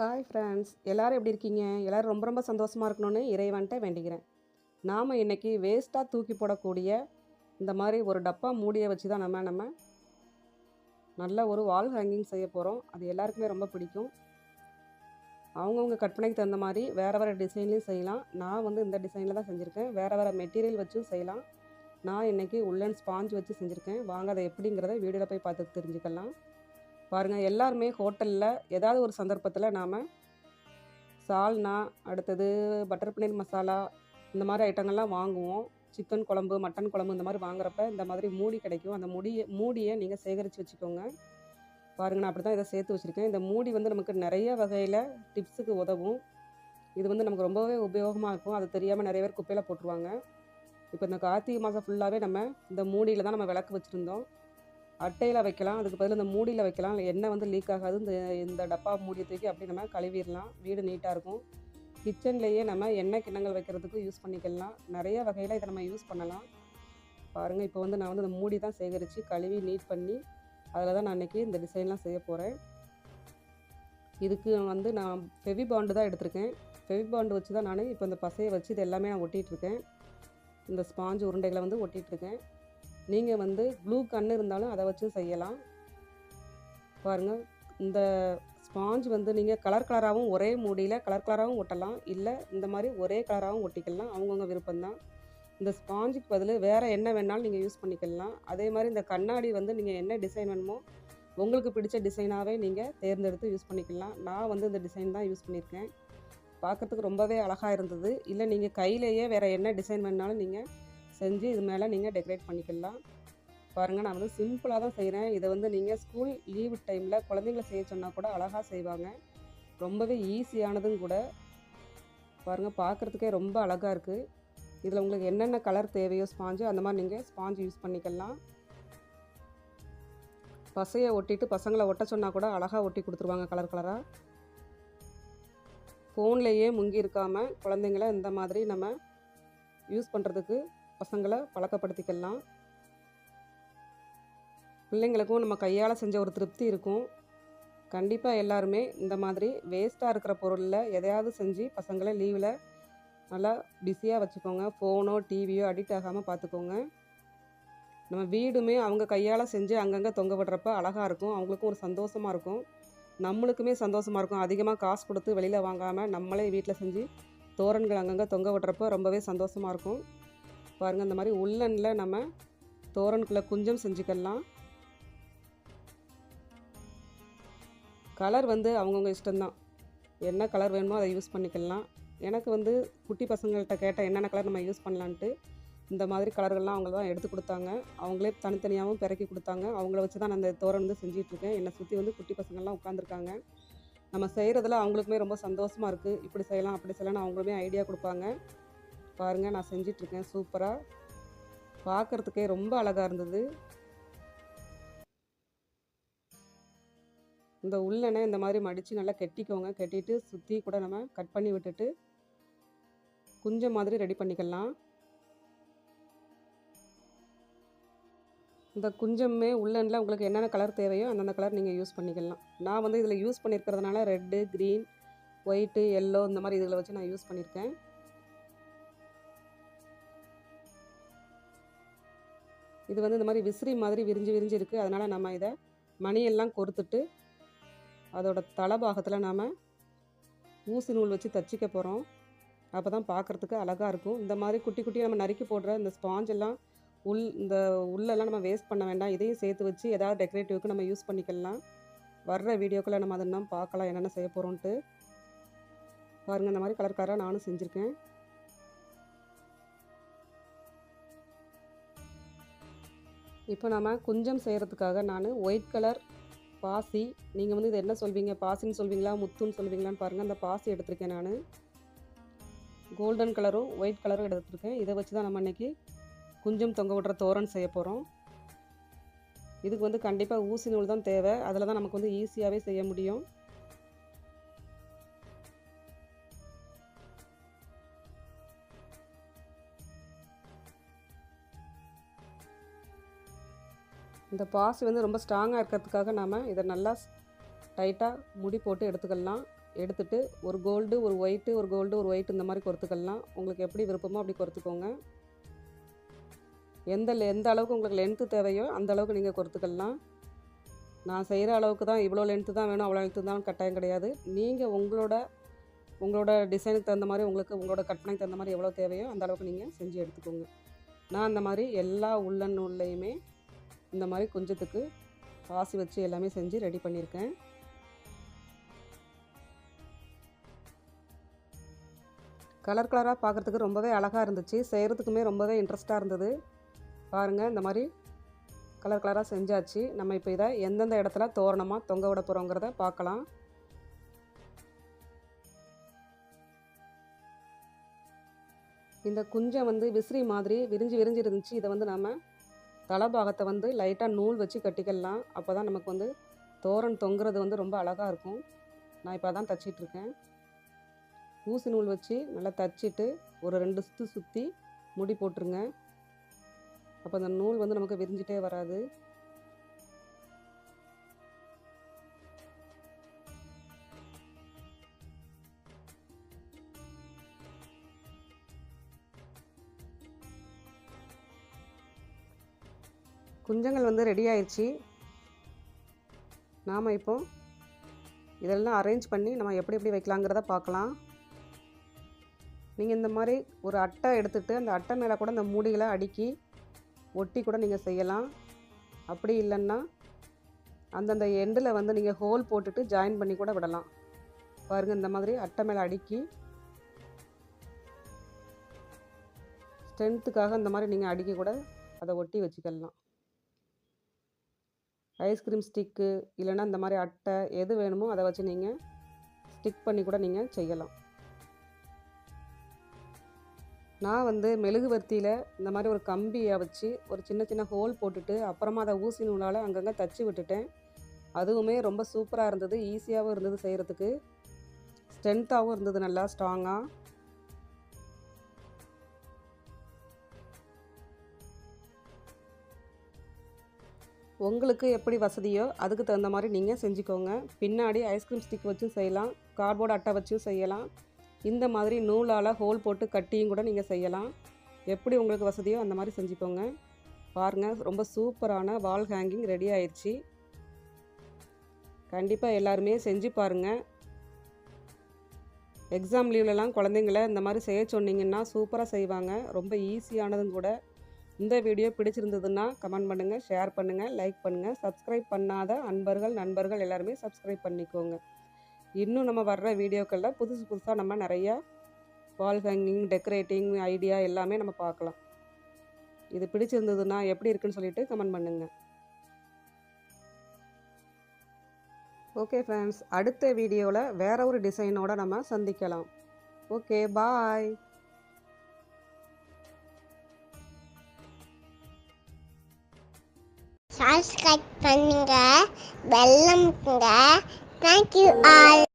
Hi friends, எல்லாரும் எப்படி இருக்கீங்க? எல்லாரும் ரொம்ப ரொம்ப சந்தோஷமா இருக்கணும்னு இறைவன்ட்ட வேண்டிக்கிறேன். நாம இன்னைக்கு வேஸ்ட்டாக தூக்கி போடக்கூடிய இந்த மாதிரி ஒரு டப்பா மூடியை வச்சு தான் நம்ம நல்ல ஒரு வால் ஹேங்கிங் செய்ய போகிறோம். அது எல்லாருக்குமே ரொம்ப பிடிக்கும். அவங்கவுங்க கற்பனைக்கு தகுந்த மாதிரி வேறு வேறு டிசைன்லேயும் செய்யலாம். நான் வந்து இந்த டிசைனில் தான் செஞ்சுருக்கேன். வேறு வேறு மெட்டீரியல் வச்சும் செய்யலாம். நான் இன்றைக்கி உள்ளன் ஸ்பாஞ்ச் வச்சு செஞ்சுருக்கேன். வாங்க அதை எப்படிங்கிறத வீடியோவில் போய் பார்த்து தெரிஞ்சுக்கலாம். பாருங்கள், எல்லாருமே ஹோட்டலில் ஏதாவது ஒரு சந்தர்ப்பத்தில் நாம் சால்னா, அடுத்தது பட்டர் பன்னீர் மசாலா, இந்த மாதிரி ஐட்டங்கள்லாம் வாங்குவோம். சிக்கன் குழம்பு, மட்டன் குழம்பு இந்த மாதிரி வாங்குறப்ப இந்த மாதிரி மூடி கிடைக்கும். அந்த மூடியை நீங்கள் சேகரித்து வச்சுக்கோங்க. பாருங்கள், நான் அப்படி தான் இதை சேர்த்து வச்சுருக்கேன். இந்த மூடி வந்து நமக்கு நிறைய வகையில் டிப்ஸுக்கு உதவும். இது வந்து நமக்கு ரொம்பவே உபயோகமாக இருக்கும். அது தெரியாமல் நிறைய பேர் குப்பையில் போட்டுருவாங்க. இப்போ இந்த கார்த்திகை மாதம் ஃபுல்லாகவே நம்ம இந்த மூடியில் தான் நம்ம விளக்கு வச்சுருந்தோம். அட்டையில் வைக்கலாம், அதுக்கு பதில் இந்த மூடியில் வைக்கலாம். எண்ணெய் வந்து லீக் ஆகாது. இந்த டப்பா மூடியை தூக்கி அப்படி நம்ம கழுவிடலாம். வீடு நீட்டாக இருக்கும். கிச்சன்லேயே நம்ம எண்ணெய் கிண்ணங்கள் வைக்கிறதுக்கு யூஸ் பண்ணிக்கலாம். நிறைய வகையில் இதை நம்ம யூஸ் பண்ணலாம். பாருங்கள், இப்போ வந்து நான் வந்து இந்த மூடி தான் சேகரித்து கழுவி நீட் பண்ணி அதில் தான் நான் இன்றைக்கி இந்த டிசைன்லாம் செய்ய போகிறேன். இதுக்கு வந்து நான் ஃபெவி பாண்டு தான் எடுத்திருக்கேன். ஃபெவி பாண்டு வச்சு தான் நான் இப்போ இந்த பசையை வச்சு இது எல்லாமே நான் ஒட்டிகிட்ருக்கேன். இந்த ஸ்பாஞ்சு உருண்டைகளை வந்து ஒட்டிகிட்ருக்கேன். நீங்கள் வந்து க்ளூ கன்று இருந்தாலும் அதை வச்சும் செய்யலாம். பாருங்கள், இந்த ஸ்பாஞ்ச் வந்து நீங்கள் கலர் கலராகவும் ஒரே மூடியில் கலர் கலராகவும் ஒட்டலாம், இல்லை இந்த மாதிரி ஒரே கலராகவும் ஒட்டிக்கலாம். அவங்கவுங்க விருப்பம்தான். இந்த ஸ்பாஞ்சுக்கு பதில் வேறு என்ன வேணாலும் நீங்கள் யூஸ் பண்ணிக்கலாம். அதே மாதிரி இந்த கண்ணாடி வந்து நீங்கள் என்ன டிசைன் வேணுமோ உங்களுக்கு பிடிச்ச டிசைனாகவே நீங்கள் தேர்ந்தெடுத்து யூஸ் பண்ணிக்கலாம். நான் வந்து இந்த டிசைன் தான் யூஸ் பண்ணியிருக்கேன். பார்க்குறதுக்கு ரொம்பவே அழகாக இருந்தது. இல்லை நீங்கள் கையிலேயே வேறு என்ன டிசைன் வேணுனாலும் நீங்கள் செஞ்சு இது மேலே நீங்கள் டெக்கரேட் பண்ணிக்கலாம். பாருங்கள், நான் வந்து சிம்பிளாக தான் செய்கிறேன். இதை வந்து நீங்கள் ஸ்கூல் லீவு டைமில் குழந்தைங்கள செய்ய சொன்னால் கூட அழகாக செய்வாங்க. ரொம்பவே ஈஸியானதும் கூட. பாருங்கள், பார்க்குறதுக்கே ரொம்ப அழகாக இருக்குது. இதில் உங்களுக்கு என்னென்ன கலர் தேவையோ ஸ்பாஞ்சு அந்த மாதிரி நீங்கள் ஸ்பாஞ்சு யூஸ் பண்ணிக்கலாம். பசையை ஒட்டிட்டு பசங்களை ஒட்ட சொன்னால் கூட அழகாக ஒட்டி கொடுத்துருவாங்க கலர் கலராக. ஃபோன்லேயே முங்கி இருக்காமல் குழந்தைங்கள இந்த மாதிரி நம்ம யூஸ் பண்ணுறதுக்கு பசங்களை பழக்கப்படுத்திக்கலாம். பிள்ளைங்களுக்கும் நம்ம கையால் செஞ்ச ஒரு திருப்தி இருக்கும். கண்டிப்பாக எல்லாருமே இந்த மாதிரி வேஸ்ட்டாக இருக்கிற பொருளில் எதையாவது செஞ்சு பசங்களை லீவில் நல்லா பிஸியாக வச்சுக்கோங்க. ஃபோனோ டிவியோ அடிக்ட் ஆகாமல் பார்த்துக்கோங்க. நம்ம வீடுமே அவங்க கையால் செஞ்சு அங்கங்கே தொங்க விடுறப்ப அழகாக இருக்கும். அவங்களுக்கும் ஒரு சந்தோஷமாக இருக்கும், நம்மளுக்குமே சந்தோஷமாக இருக்கும். அதிகமாக காசு கொடுத்து வெளியில் வாங்காமல் நம்மளே வீட்டில் செஞ்சு தோரன்கள் அங்கங்கே தொங்க விடுறப்ப ரொம்பவே சந்தோஷமாக இருக்கும். பாருங்கள், இந்த மாதிரி உள்ளனில் நம்ம தோரனுக்குள்ளே குஞ்சம் செஞ்சுக்கலாம். கலர் வந்து அவங்கவுங்க இஷ்டம்தான். என்ன கலர் வேணுமோ அதை யூஸ் பண்ணிக்கலாம். எனக்கு வந்து குட்டி பசங்கள்கிட்ட கேட்டால் என்னென்ன கலர் நம்ம யூஸ் பண்ணலான்ட்டு இந்த மாதிரி கலர்கள்லாம் அவங்க தான் எடுத்து கொடுத்தாங்க. அவங்களே தனித்தனியாகவும் பிறக்கி கொடுத்தாங்க. அவங்கள வச்சு தான் நான் இந்த தோரணம் வந்து செஞ்சிட்ருக்கேன். என்னை சுற்றி வந்து குட்டி பசங்கள்லாம் உட்காந்துருக்காங்க. நம்ம செய்கிறதுல அவங்களுக்குமே ரொம்ப சந்தோஷமாக இருக்குது. இப்படி செய்யலாம் அப்படி செய்யலாம்னு அவங்களுமே ஐடியா கொடுப்பாங்க. பாருங்கள், நான் செஞ்சிட்ருக்கேன். சூப்பராக பார்க்குறதுக்கே ரொம்ப அழகாக இருந்தது. இந்த உள்ளனை இந்த மாதிரி மடித்து நல்லா கெட்டிக்கோங்க. கெட்டிட்டு சுற்றி கூட நம்ம கட் பண்ணி விட்டுட்டு குஞ்சம் மாதிரி ரெடி பண்ணிக்கலாம். இந்த குஞ்சமே உள்ளனில் உங்களுக்கு என்னென்ன கலர் தேவையோ அந்தந்த கலர் நீங்கள் யூஸ் பண்ணிக்கலாம். நான் வந்து இதில் யூஸ் பண்ணியிருக்கிறதுனால ரெட்டு, க்ரீன், ஒயிட்டு, எல்லோ இந்த மாதிரி இதில் வச்சு நான் யூஸ் பண்ணியிருக்கேன். இது வந்து இந்த மாதிரி விசிறி மாதிரி விரிஞ்சு விரிஞ்சு இருக்குது. அதனால் நம்ம இதை மணியெல்லாம் கொறுத்துட்டு அதோட தலைபாகத்தில் நாம் ஊசி நூல் வச்சு தச்சிக்க போகிறோம். அப்போ தான் பார்க்குறதுக்கு அழகாக இருக்கும். இந்த மாதிரி குட்டி குட்டியாக நம்ம நறுக்கி போடுற இந்த ஸ்பாஞ்செல்லாம் இந்த உள்ளெல்லாம் நம்ம வேஸ்ட் பண்ண வேண்டாம். இதையும் சேர்த்து வச்சு ஏதாவது டெக்கரேட்டிவ்க்கு நம்ம யூஸ் பண்ணிக்கலாம். வர்ற வீடியோக்களை நம்ம அதெல்லாம் பார்க்கலாம் என்னென்ன செய்ய போகிறோன்ட்டு. பாருங்கள், இந்த மாதிரி கலர் கலராக நானும் செஞ்சுருக்கேன். இப்போ நம்ம குஞ்சம் செய்கிறதுக்காக நான் ஒயிட் கலர் பாசி, நீங்கள் வந்து இது என்ன சொல்வீங்க, பாசின்னு சொல்வீங்களா முத்துன்னு சொல்வீங்களான்னு பாருங்கள். அந்த பாசி எடுத்திருக்கேன். நான் கோல்டன் கலரும் ஒயிட் கலரும் எடுத்துருக்கேன். இதை வச்சு தான் நம்ம இன்றைக்கி குஞ்சம் தொங்க விடுற தோரண் செய்ய போகிறோம். இதுக்கு வந்து கண்டிப்பாக ஊசி நூல் தான் தேவை. அதில் தான் நமக்கு வந்து ஈஸியாகவே செய்ய முடியும். இந்த பாசி வந்து ரொம்ப ஸ்ட்ராங்காக இருக்கிறதுக்காக நாம் இதை நல்லா டைட்டாக முடி போட்டு எடுத்துக்கலாம். எடுத்துட்டு ஒரு கோல்டு ஒரு ஒயிட்டு ஒரு கோல்டு ஒரு ஒயிட் இந்த மாதிரி கொறுத்துக்கலாம். உங்களுக்கு எப்படி விருப்பமோ அப்படி கொறுத்துக்கோங்க. எந்த அளவுக்கு உங்களுக்கு லென்த்து தேவையோ அந்த அளவுக்கு நீங்கள் கொறுத்துக்கலாம். நான் செய்கிற அளவுக்கு தான் இவ்வளோ லென்த்து தான் வேணும் அவ்வளோ லென்த்து தான் கட்டாயம் கிடையாது. நீங்கள் உங்களோட டிசைனுக்கு தகுந்த மாதிரி உங்களோட கற்பனைக்கு தகுந்த மாதிரி எவ்வளோ தேவையோ அந்த அளவுக்கு நீங்கள் செஞ்சு எடுத்துக்கோங்க. நான் அந்த மாதிரி எல்லா உள்ளன் நூல்லையுமே இந்த மாதிரி குஞ்சத்துக்கு பாசி வச்சு எல்லாமே செஞ்சு ரெடி பண்ணியிருக்கேன். கலர் கலராக பார்க்குறதுக்கு ரொம்பவே அழகாக இருந்துச்சு. செய்கிறதுக்குமே ரொம்பவே இன்ட்ரெஸ்ட்டாக இருந்தது. பாருங்கள், இந்த மாதிரி கலர் கலராக செஞ்சாச்சு. நம்ம இப்போ இதை எந்தெந்த இடத்துல தோரணமாக தொங்க விட போகிறோங்கிறத பார்க்கலாம். இந்த குஞ்சை வந்து விசிறி மாதிரி விரிஞ்சு இருந்துச்சு. இதை வந்து நம்ம தலைபாகத்தை வந்து லைட்டாக நூல் வச்சு கட்டிக்கலாம். அப்போ தான் நமக்கு வந்து தோரணம் தொங்குறது வந்து ரொம்ப அழகாக இருக்கும். நான் இப்போ தான் தச்சிட்ருக்கேன். ஊசி நூல் வச்சு நல்லா தச்சிட்டு ஒரு 2 சுற்று சுற்றி முடி போட்டுருங்க. அப்போ அந்த நூல் வந்து நமக்கு விரிஞ்சிட்டே வராது. குஞ்சங்கள் வந்து ரெடி ஆயிடுச்சு. நாம் இப்போ இதெல்லாம் அரேஞ்ச் பண்ணி நம்ம எப்படி வைக்கலாங்கிறத பார்க்கலாம். நீங்கள் இந்த மாதிரி ஒரு அட்டை எடுத்துகிட்டு அந்த அட்டை மேலே கூட இந்த மூடிகளை அடுக்கி ஒட்டி கூட நீங்கள் செய்யலாம். அப்படி இல்லைன்னா அந்தந்த எண்டில் வந்து நீங்கள் ஹோல் போட்டுட்டு ஜாயின் பண்ணி கூட விடலாம். பாருங்கள், இந்த மாதிரி அட்டை மேலே அடுக்கி ஸ்ட்ரென்த்துக்காக இந்த மாதிரி நீங்கள் அடுக்கி கூட அதை ஒட்டி வச்சுக்கலாம். ஐஸ்கிரீம் ஸ்டிக்கு இல்லைன்னா இந்த மாதிரி அட்டை எது வேணுமோ அதை வச்சு நீங்கள் ஸ்டிக் பண்ணி கூட நீங்கள் செய்யலாம். நான் வந்து மெழுகுவர்த்தியில் இந்த மாதிரி ஒரு கம்பியை வச்சு ஒரு சின்ன ஹோல் போட்டுட்டு அப்புறமா அதை ஊசி நூலால் அங்கங்கே தச்சு விட்டுட்டேன். அதுவுமே ரொம்ப சூப்பராக இருந்தது. ஈஸியாகவும் இருந்தது செய்கிறதுக்கு. ஸ்ட்ரென்த்தாகவும் இருந்தது, நல்லா ஸ்ட்ராங்காக. உங்களுக்கு எப்படி வசதியோ அதுக்கு தகுந்த மாதிரி நீங்கள் செஞ்சுக்கோங்க. பின்னாடி ஐஸ்கிரீம் ஸ்டிக் வச்சும் செய்யலாம், கார்ட்போர்டு அட்டை வச்சும் செய்யலாம். இந்த மாதிரி நூலால் ஹோல் போட்டு கட்டியும் கூட நீங்கள் செய்யலாம். எப்படி உங்களுக்கு வசதியோ அந்த மாதிரி செஞ்சுக்கோங்க. பாருங்கள், ரொம்ப சூப்பரான வால் ஹேங்கிங் ரெடி ஆயிடுச்சு. கண்டிப்பாக எல்லாருமே செஞ்சு பாருங்கள். எக்ஸாம் லீவ்லலாம் குழந்தைங்கள இந்த மாதிரி செய்ய சொன்னீங்கன்னா சூப்பராக செய்வாங்க. ரொம்ப ஈஸியானதும் கூட. இந்த வீடியோ பிடிச்சிருந்ததுன்னா கமெண்ட் பண்ணுங்கள், ஷேர் பண்ணுங்கள், லைக் பண்ணுங்கள். சப்ஸ்கிரைப் பண்ணாத நண்பர்கள் எல்லாருமே சப்ஸ்கிரைப் பண்ணிக்கோங்க. இன்னும் நம்ம வர்ற வீடியோக்களில் புதுசாக நம்ம நிறையா வால் ஹேங்கிங், டெக்கரேட்டிங் ஐடியா எல்லாமே நம்ம பார்க்கலாம். இது பிடிச்சிருந்ததுன்னா எப்படி இருக்குன்னு சொல்லிட்டு கமெண்ட் பண்ணுங்கள். ஓகே ஃப்ரெண்ட்ஸ், அடுத்த வீடியோவில் வேற ஒரு டிசைனோட நம்ம சந்திக்கலாம். ஓகே, பாய். சப்ஸ்கிரைப் பண்ணுங்க, பெல் அமுக்குங்க. Thank you all.